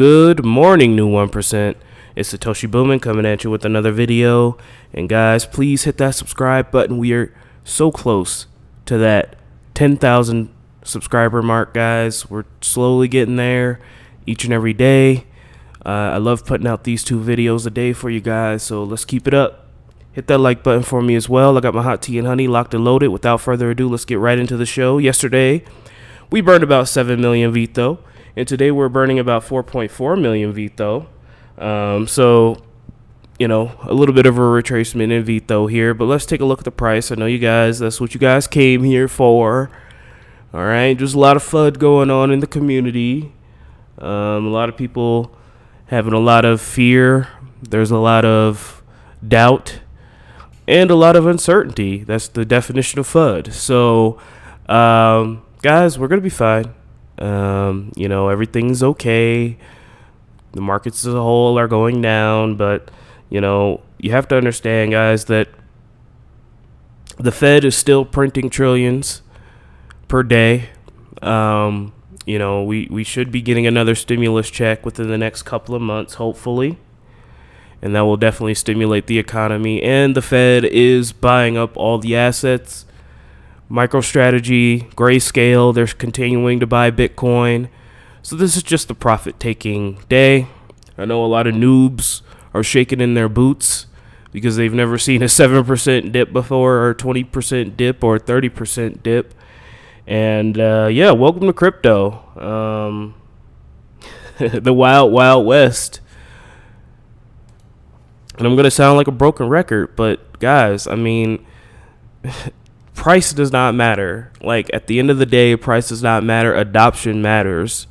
Good morning, new 1%. It's Satoshi Boomin coming at you with another video. And guys, please hit that subscribe button. We are so close to that 10,000 subscriber mark, guys. We're slowly getting there each and every day. I love putting out these 2 videos a day for you guys, so let's keep it up. Hit that like button for me as well. I got my hot tea and honey locked and loaded. Without further ado, let's get right into the show. Yesterday, we burned about 7 million VITRO, and today we're burning about 4.4 million VITRO. So, you know, a little bit of a retracement in VITRO here, but let's take a look at the price. I know you guys, that's what you guys came here for. All right, there's a lot of FUD going on in the community. A lot of people having a lot of fear. There's a lot of doubt and a lot of uncertainty. That's the definition of FUD. So, guys, we're going to be fine. You know, everything's okay. The markets as a whole are going down, but, you know, you have to understand, guys, that the Fed is still printing trillions per day. You know, we should be getting another stimulus check within the next couple of months, hopefully. And that will definitely stimulate the economy. And the Fed is buying up all the assets. MicroStrategy, Grayscale, they're continuing to buy Bitcoin. So this is just a profit-taking day. I know a lot of noobs are shaking in their boots because they've never seen a 7% dip before, or 20% dip, or 30% dip. And yeah, welcome to crypto. The wild, wild west. And I'm going to sound like a broken record, but guys, I mean, price does not matter. Like, at the end of the day, price does not matter. Adoption matters.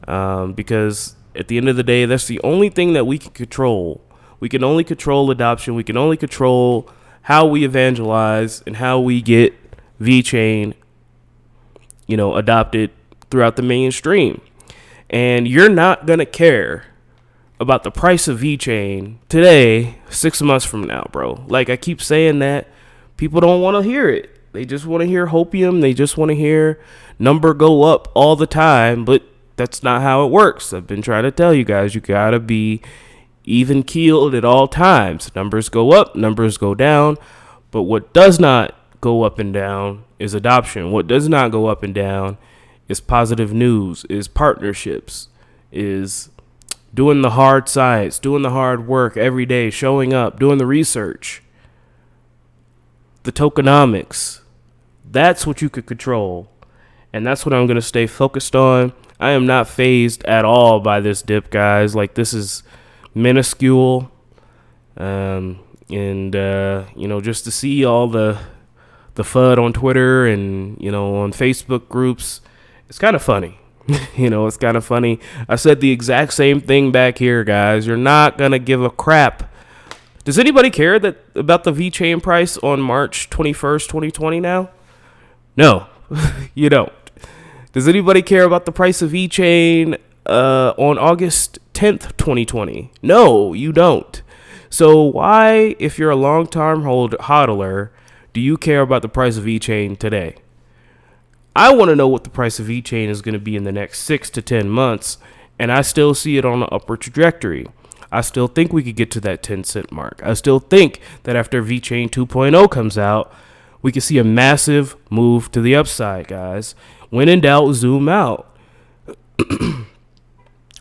Because at the end of the day, that's the only thing that we can control. We can only control adoption. We can only control how we evangelize and how we get VeChain, you know, adopted throughout the mainstream. And you're not going to care about the price of VeChain today, 6 months from now, bro. Like, I keep saying that. People don't want to hear it. They just want to hear hopium. They just want to hear number go up all the time. But that's not how it works. I've been trying to tell you guys, you got to be even keeled at all times. Numbers go up, numbers go down. But what does not go up and down is adoption. What does not go up and down is positive news, is partnerships, is doing the hard science, doing the hard work every day, showing up, doing the research, the tokenomics. That's what you could control. And that's what I'm going to stay focused on. I am not fazed at all by this dip, guys. Like, this is minuscule. You know, just to see all the FUD on Twitter and, you know, on Facebook groups, it's kind of funny. You know, it's kind of funny. I said the exact same thing back here, guys. You're not going to give a crap. Does anybody care about the VeChain price on March 21st, 2020 now? No, you don't. Does anybody care about the price of VeChain on August 10th, 2020? No, you don't. So why, if you're a long-term hodler, do you care about the price of VeChain today? I want to know what the price of VeChain is going to be in the next 6 to 10 months, and I still see it on an upward trajectory. I still think we could get to that 10-cent mark. I still think that after VeChain 2.0 comes out, we could see a massive move to the upside, guys. When in doubt, zoom out.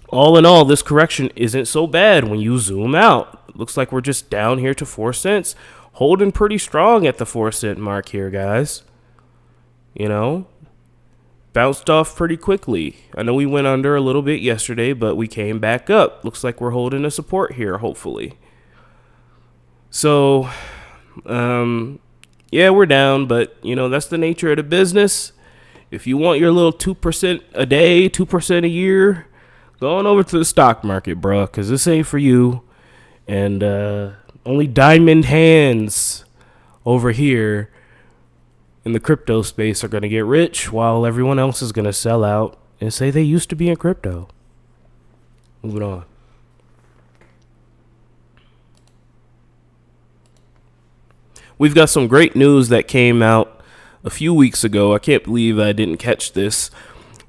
All in all, this correction isn't so bad when you zoom out. It looks like we're just down here to 4 cents, holding pretty strong at the 4-cent mark here, guys. You know, bounced off pretty quickly. I know we went under a little bit yesterday, but we came back up. Looks like we're holding a support here, hopefully. So, yeah, we're down, but, you know, that's the nature of the business. If you want your little 2% a day, 2% a year, go on over to the stock market, bro, because this ain't for you. And only diamond hands over here in the crypto space are going to get rich, while everyone else is going to sell out and say they used to be in crypto. Moving on. We've got some great news that came out a few weeks ago. I can't believe I didn't catch this.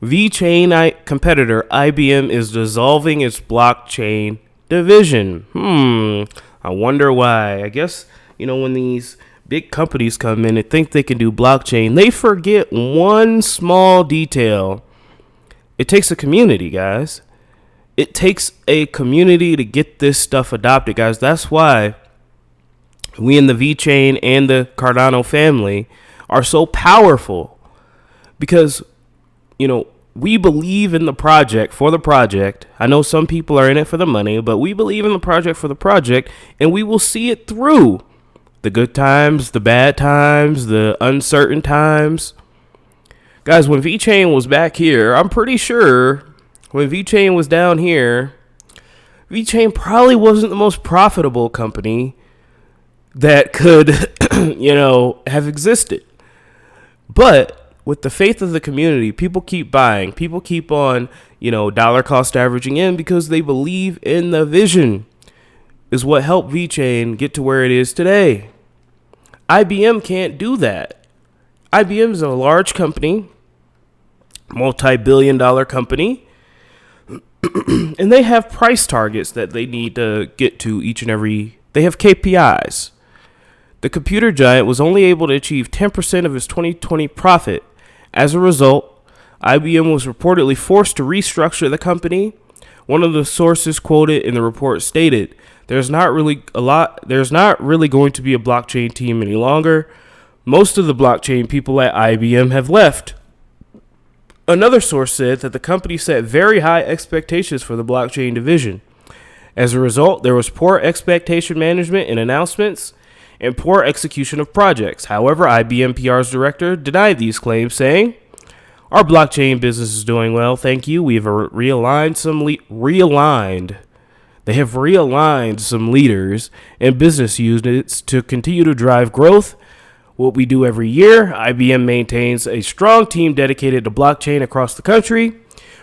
VeChain competitor IBM is dissolving its blockchain division. I wonder why. I guess, when these big companies come in and think they can do blockchain, they forget one small detail. It takes a community, guys. It takes a community to get this stuff adopted, guys. That's why we in the VeChain and the Cardano family are so powerful, because we believe in the project for the project. I know some people are in it for the money, but we believe in the project for the project, and we will see it through. The good times, the bad times, the uncertain times. Guys, when VeChain was back here, I'm pretty sure when VeChain was down here, VeChain probably wasn't the most profitable company that could, have existed. But with the faith of the community, people keep buying. People keep on, dollar cost averaging in, because they believe in the vision. Is what helped VeChain get to where it is today. IBM can't do that. IBM is a large company, multi-billion-dollar company, and they have price targets that they need to get to each and every. They have KPIs. The computer giant was only able to achieve 10% of its 2020 profit. As a result, IBM was reportedly forced to restructure the company. One of the sources quoted in the report stated, there's not really going to be a blockchain team any longer. Most of the blockchain people at IBM have left. Another source said that the company set very high expectations for the blockchain division. As a result, there was poor expectation management in announcements and poor execution of projects. However, IBM PR's director denied these claims, saying, "Our blockchain business is doing well, thank you. We have realigned some leaders and business units to continue to drive growth. What we do every year, IBM maintains a strong team dedicated to blockchain across the country.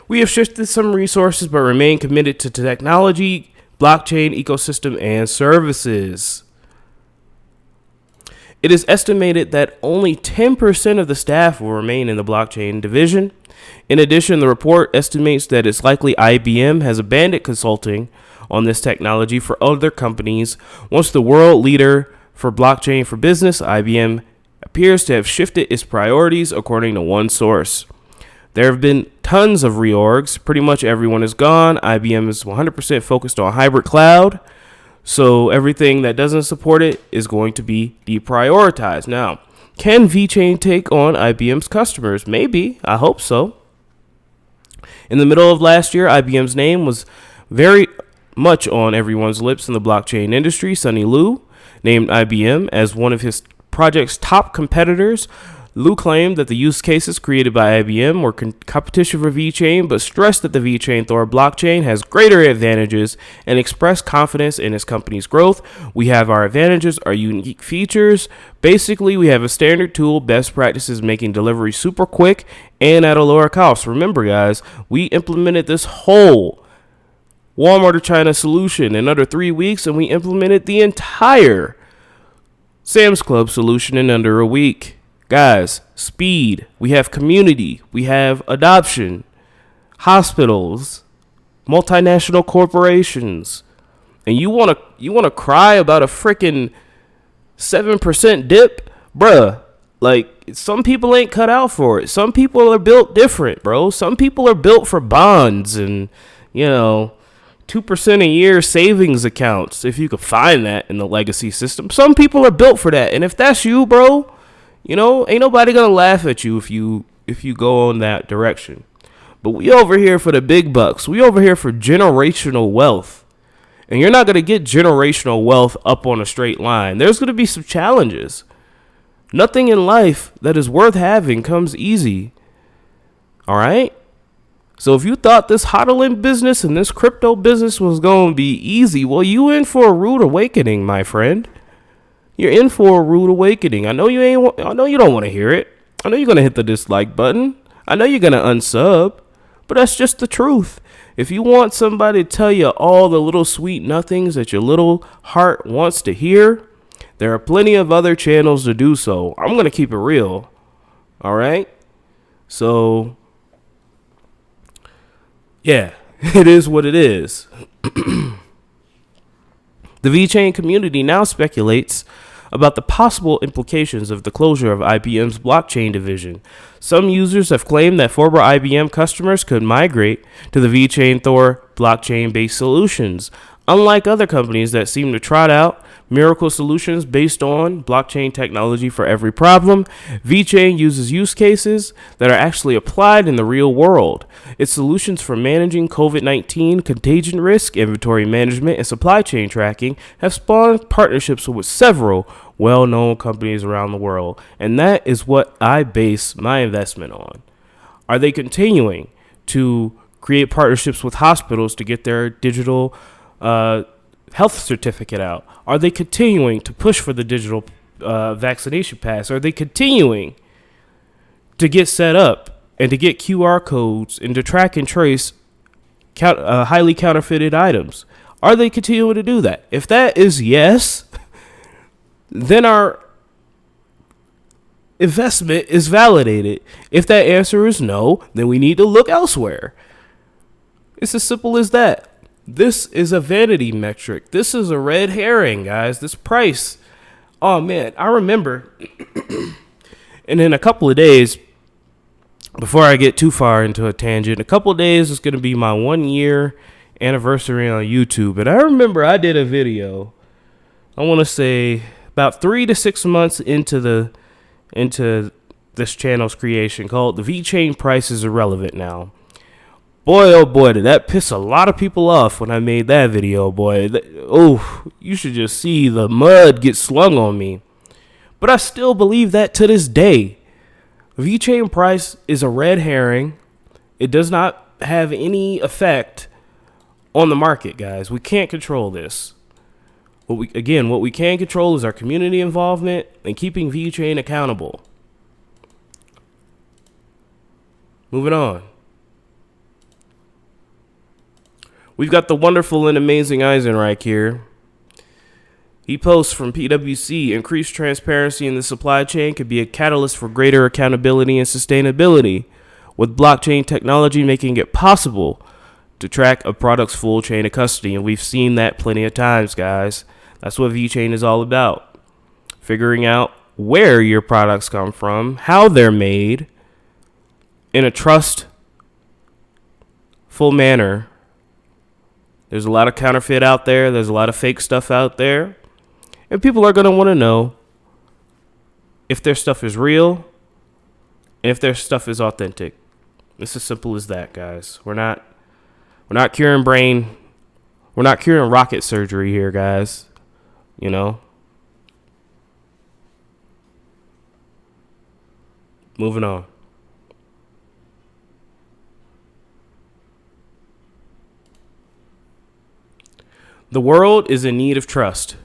We have shifted some resources but remain committed to technology, blockchain ecosystem, and services." It is estimated that only 10% of the staff will remain in the blockchain division. In addition, the report estimates that it's likely IBM has abandoned consulting on this technology for other companies. Once the world leader for blockchain for business, IBM appears to have shifted its priorities, according to one source. There have been tons of reorgs. Pretty much everyone is gone. IBM is 100% focused on hybrid cloud. So everything that doesn't support it is going to be deprioritized. Now, can VeChain take on IBM's customers? Maybe. I hope so. In the middle of last year, IBM's name was very much on everyone's lips in the blockchain industry. Sunny Liu named IBM as one of his project's top competitors. Liu claimed that the use cases created by IBM were competition for VeChain, but stressed that the VeChain Thor blockchain has greater advantages and expressed confidence in his company's growth. "We have our advantages, our unique features. Basically, we have a standard tool, best practices, making delivery super quick and at a lower cost." Remember, guys, we implemented this whole Walmart of China solution in under 3 weeks, and we implemented the entire Sam's Club solution in under a week. Guys, speed. We have community. We have adoption. Hospitals. Multinational corporations. And you wanna cry about a freaking 7% dip? Bruh, like, some people ain't cut out for it. Some people are built different, bro. Some people are built for bonds and, 2% a year savings accounts, if you could find that in the legacy system. Some people are built for that. And if that's you, bro, ain't nobody gonna laugh at you if you go on that direction. But we over here for the big bucks. We over here for generational wealth. And you're not gonna get generational wealth up on a straight line. There's gonna be some challenges. Nothing in life that is worth having comes easy. All right? So if you thought this hodling business and this crypto business was going to be easy, well, you in for a rude awakening, my friend. You're in for a rude awakening. I know you don't want to hear it. I know you're going to hit the dislike button. I know you're going to unsub, but that's just the truth. If you want somebody to tell you all the little sweet nothings that your little heart wants to hear, there are plenty of other channels to do so. I'm going to keep it real. All right? So Yeah, it is what it is. The VeChain community now speculates about the possible implications of the closure of IBM's blockchain division. Some users have claimed that former IBM customers could migrate to the VeChain Thor blockchain-based solutions. Unlike other companies that seem to trot out miracle solutions based on blockchain technology for every problem, VeChain uses use cases that are actually applied in the real world. Its solutions for managing COVID-19 contagion risk, inventory management, and supply chain tracking have spawned partnerships with several well-known companies around the world, and that is what I base my investment on. Are they continuing to create partnerships with hospitals to get their digital health certificate out? Are they continuing to push for the digital vaccination pass? Are they continuing to get set up and to get QR codes and to track and trace highly counterfeited items? Are they continuing to do that? If that is yes, then our investment is validated. If that answer is no, then we need to look elsewhere. It's as simple as that. This is a vanity metric. This is a red herring, guys. This price. Oh, man. I remember. And in a couple of days, before I get too far into a tangent, a couple of days is going to be my 1 year anniversary on YouTube. And I remember I did a video, I want to say about 3 to 6 months into this channel's creation, called The VeChain Price is Irrelevant Now. Boy, oh boy, did that piss a lot of people off when I made that video, boy. You should just see the mud get slung on me. But I still believe that to this day. VeChain price is a red herring. It does not have any effect on the market, guys. We can't control this. What we can control is our community involvement and keeping VeChain accountable. Moving on. We've got the wonderful and amazing Eisenreich here. He posts from PwC, increased transparency in the supply chain could be a catalyst for greater accountability and sustainability, with blockchain technology making it possible to track a product's full chain of custody. And we've seen that plenty of times, guys. That's what VeChain is all about. Figuring out where your products come from, how they're made, in a trustful manner. There's a lot of counterfeit out there. There's a lot of fake stuff out there. And people are going to want to know if their stuff is real and if their stuff is authentic. It's as simple as that, guys. We're not curing we're not curing rocket surgery here, guys. You know? Moving on. The world is in need of trust.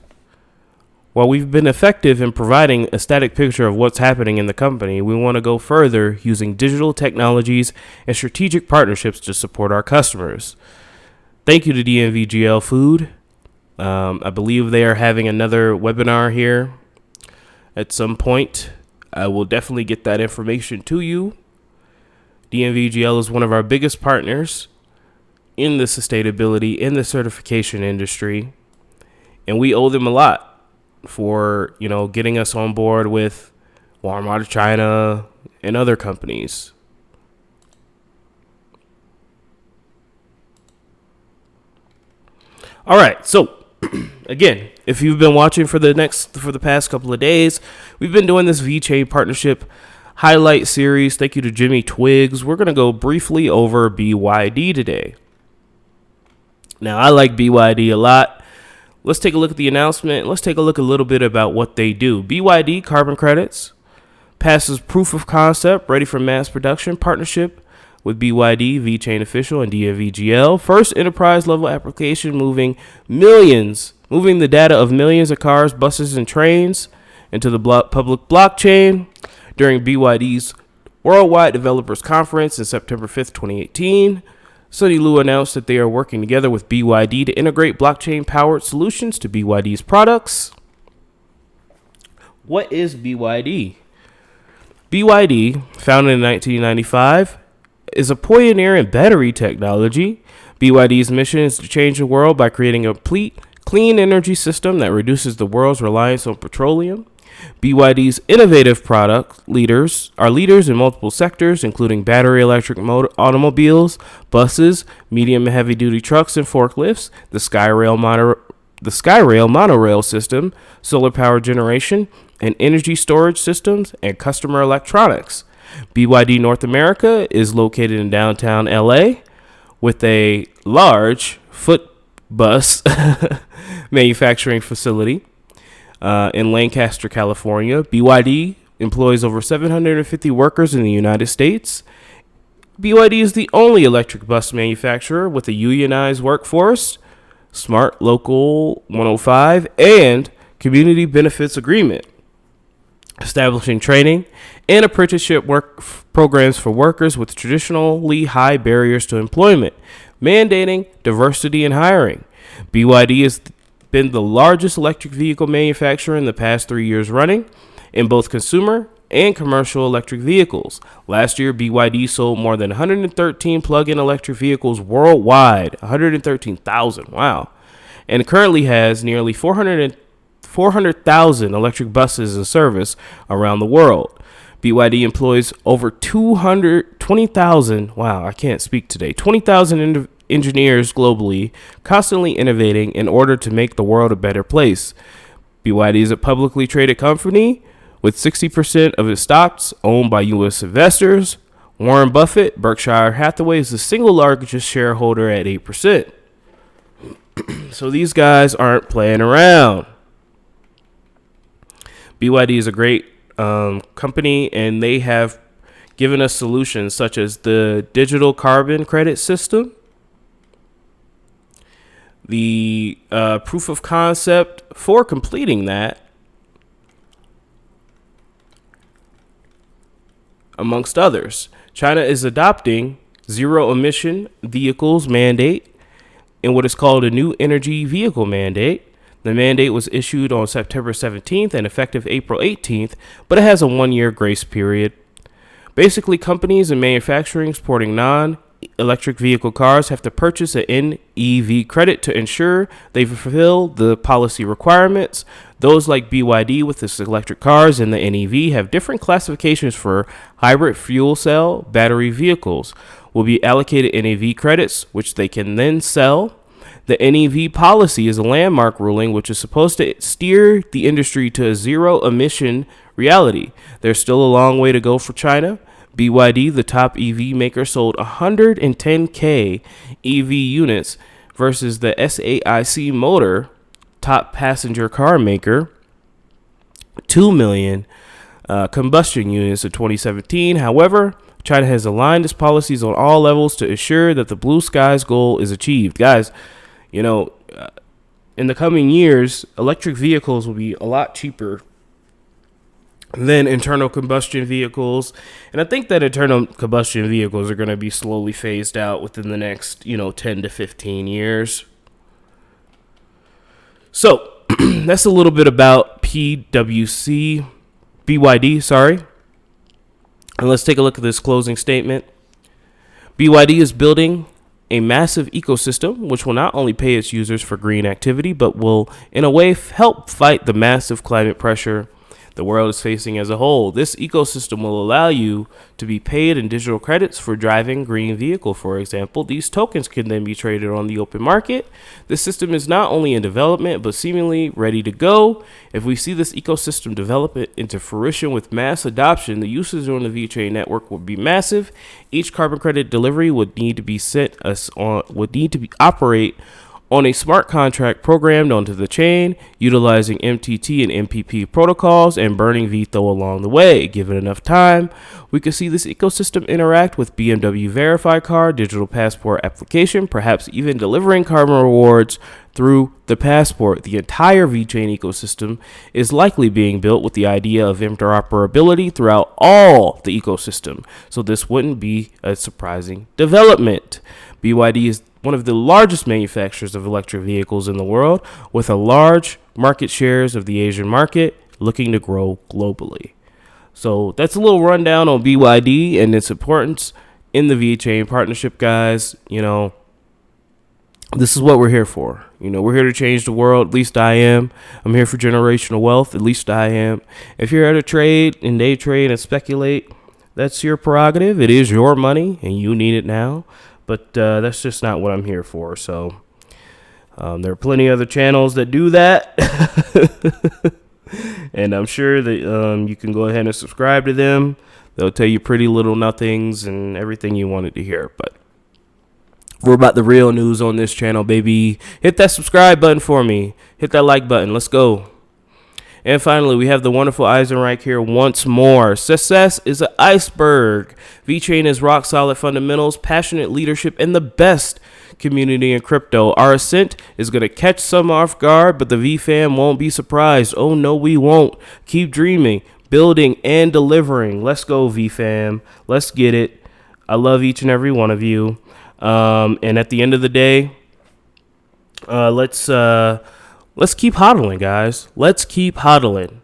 While we've been effective in providing a static picture of what's happening in the company, we want to go further using digital technologies and strategic partnerships to support our customers. Thank you to DNVGL Food. I believe they are having another webinar here at some point. I will definitely get that information to you. DNVGL is one of our biggest partners in the sustainability, in the certification industry, and we owe them a lot for, getting us on board with Walmart China and other companies. All right, so again, if you've been watching for the past couple of days, we've been doing this VeChain partnership highlight series. Thank you to Jimmy Twiggs. We're going to go briefly over BYD today. Now, I like BYD a lot. Let's take a look at the announcement. Let's take a look a little bit about what they do. BYD Carbon Credits passes proof of concept, ready for mass production. Partnership with BYD, VeChain Official, and DNVGL. First enterprise-level application moving the data of millions of cars, buses, and trains into the public blockchain during BYD's Worldwide Developers Conference in September 5th, 2018. Sunny Lu announced that they are working together with BYD to integrate blockchain-powered solutions to BYD's products. What is BYD? BYD, founded in 1995, is a pioneer in battery technology. BYD's mission is to change the world by creating a complete clean energy system that reduces the world's reliance on petroleum. BYD's innovative product leaders are leaders in multiple sectors, including battery electric automobiles, buses, medium and heavy duty trucks and forklifts, the Skyrail monorail system, solar power generation, and energy storage systems, and customer electronics. BYD North America is located in downtown LA with a large foot bus manufacturing facility in Lancaster, California. BYD employs over 750 workers in the United States. BYD is the only electric bus manufacturer with a unionized workforce, Smart Local 105, and community benefits agreement, establishing training and apprenticeship work programs for workers with traditionally high barriers to employment, mandating diversity in hiring. BYD has been the largest electric vehicle manufacturer in the past 3 years running in both consumer and commercial electric vehicles. Last year, BYD sold more than 113 plug-in electric vehicles worldwide, 113,000, wow, and currently has nearly 400,000 electric buses in service around the world. BYD employs over 20,000, wow, I can't speak today, 20,000 engineers globally, constantly innovating in order to make the world a better place. BYD is a publicly traded company with 60% of its stocks owned by U.S. investors. Warren Buffett, Berkshire Hathaway, is the single largest shareholder at 8%. So these guys aren't playing around. BYD is a great company, and they have given us solutions such as the digital carbon credit system, the proof of concept for completing that, amongst others. China is adopting zero emission vehicles mandate in what is called a new energy vehicle mandate. The mandate was issued on September 17th and effective April 18th, but it has a 1-year grace period. Basically, companies and manufacturing supporting non-electric vehicle cars have to purchase an NEV credit to ensure they fulfill the policy requirements. Those like BYD with its electric cars and the NEV have different classifications for hybrid fuel cell battery vehicles. Will be allocated NEV credits, which they can then sell. The NEV policy is a landmark ruling which is supposed to steer the industry to a zero-emission reality. There's still a long way to go for China. BYD, the top EV maker, sold 110K EV units versus the SAIC Motor, top passenger car maker, 2 million combustion units in 2017. However, China has aligned its policies on all levels to ensure that the blue skies goal is achieved. Guys, you know, in the coming years, electric vehicles will be a lot cheaper than internal combustion vehicles. And I think that internal combustion vehicles are going to be slowly phased out within the next, 10 to 15 years. So that's a little bit about BYD, sorry. And let's take a look at this closing statement. BYD is building a massive ecosystem which will not only pay its users for green activity, but will, in a way, help fight the massive climate pressure the world is facing as a whole. This ecosystem will allow you to be paid in digital credits for driving green vehicle, for example. These tokens can then be traded on the open market. This system is not only in development, but seemingly ready to go. If we see this ecosystem develop it into fruition with mass adoption, the usage on the VeChain network would be massive. Each carbon credit delivery would need to be operate on a smart contract programmed onto the chain, utilizing MTT and MPP protocols and burning VITRO along the way. Given enough time, we could see this ecosystem interact with BMW Verify Card, digital passport application, perhaps even delivering carbon rewards through the passport. The entire VeChain ecosystem is likely being built with the idea of interoperability throughout all the ecosystem, so this wouldn't be a surprising development. BYD is one of the largest manufacturers of electric vehicles in the world, with a large market shares of the Asian market, looking to grow globally. So that's a little rundown on BYD and its importance in the VeChain partnership, guys. You know, this is what we're here for. You know, we're here to change the world. At least I am. I'm here for generational wealth. At least I am. If you're here to trade and day trade and speculate, that's your prerogative. It is your money and you need it now. But that's just not what I'm here for. So there are plenty of other channels that do that. And I'm sure that you can go ahead and subscribe to them. They'll tell you pretty little nothings and everything you wanted to hear. But we're about the real news on this channel, baby. Hit that subscribe button for me. Hit that like button. Let's go. And finally, we have the wonderful Eisenreich here once more. Success is an iceberg. VeChain is rock solid fundamentals, passionate leadership, and the best community in crypto. Our ascent is going to catch some off guard, but the V fam won't be surprised. Oh, no, we won't. Keep dreaming, building, and delivering. Let's go, V fam. Let's get it. I love each and every one of you. And at the end of the day, let's keep hodling, guys. Let's keep hodling.